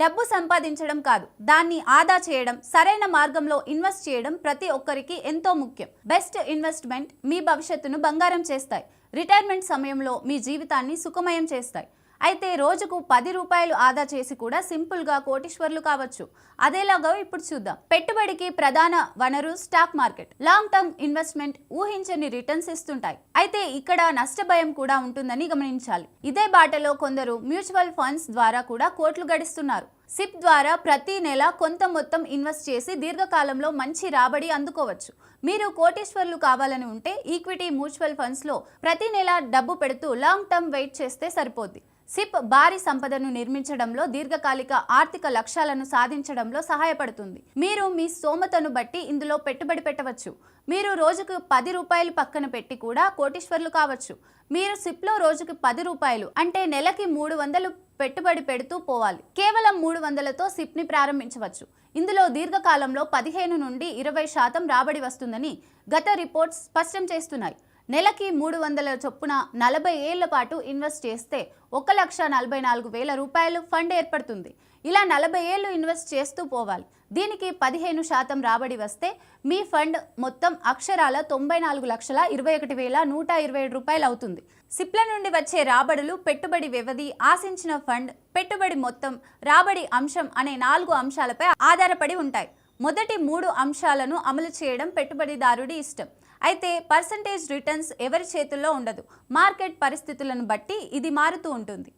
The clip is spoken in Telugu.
డబ్బు సంపాదించడం కాదు, దాన్ని ఆదా చేయడం, సరైన మార్గంలో ఇన్వెస్ట్ చేయడం ప్రతి ఒక్కరికి ఎంతో ముఖ్యం. బెస్ట్ ఇన్వెస్ట్మెంట్ మీ భవిష్యత్తును బంగారం చేస్తాయి, రిటైర్మెంట్ సమయంలో మీ జీవితాన్ని సుఖమయం చేస్తాయి. అయితే రోజుకు 10 రూపాయలు ఆదా చేసి కూడా సింపుల్గా కోటీశ్వర్లు కావచ్చు. అదేలాగా ఇప్పుడు చూద్దాం. పెట్టుబడికి ప్రధాన వనరు stock market. Long term investment ఊహించని రిటర్న్స్ ఇస్తుంటాయి. అయితే ఇక్కడ నష్ట భయం కూడా ఉంటుందని గమనించాలి. ఇదే బాటలో కొందరు మ్యూచువల్ ఫండ్స్ ద్వారా కూడా కోట్లు గడిస్తున్నారు. సిప్ ద్వారా ప్రతి నెల కొంత మొత్తం ఇన్వెస్ట్ చేసి దీర్ఘకాలంలో మంచి రాబడి అందుకోవచ్చు. మీరు కోటీశ్వర్లు కావాలని ఉంటే ఈక్విటీ మ్యూచువల్ ఫండ్స్లో ప్రతి నెల డబ్బు పెడుతూ లాంగ్ టర్మ్ వెయిట్ చేస్తే సరిపోద్ది. సిప్ భారీ సంపదను నిర్మించడంలో, దీర్ఘకాలిక ఆర్థిక లక్ష్యాలను సాధించడంలో సహాయపడుతుంది. మీరు మీ స్తోమతను బట్టి ఇందులో పెట్టుబడి పెట్టవచ్చు. మీరు రోజుకు 10 రూపాయలు పక్కన పెట్టి కూడా కోటీశ్వర్లు కావచ్చు. మీరు సిప్లో రోజుకు 10 రూపాయలు అంటే నెలకి 300 పెట్టుబడి పెడుతూ పోవాలి. కేవలం 300తో సిప్ని ప్రారంభించవచ్చు. ఇందులో దీర్ఘకాలంలో 15 నుండి 20% రాబడి వస్తుందని గత రిపోర్ట్స్ స్పష్టం చేస్తున్నాయి. నెలకి 300 చొప్పున 40 ఏళ్ల పాటు ఇన్వెస్ట్ చేస్తే 1,44,000 రూపాయలు ఫండ్ ఏర్పడుతుంది. ఇలా 40 ఏళ్లు ఇన్వెస్ట్ చేస్తూ పోవాలి. దీనికి 15% రాబడి వస్తే మీ ఫండ్ మొత్తం అక్షరాల 94,21,127 రూపాయలు అవుతుంది. సిప్ల నుండి వచ్చే రాబడులు, పెట్టుబడి వ్యవధి, ఆశించిన ఫండ్, పెట్టుబడి మొత్తం, రాబడి అంశం అనే 4 అంశాలపై ఆధారపడి ఉంటాయి. మొదటి 3 అంశాలను అమలు చేయడం పెట్టుబడిదారుడి ఇష్టం. అయితే పర్సంటేజ్ రిటర్న్స్ ఎవరి చేతుల్లో ఉండదు. మార్కెట్ పరిస్థితులను బట్టి ఇది మారుతూ ఉంటుంది.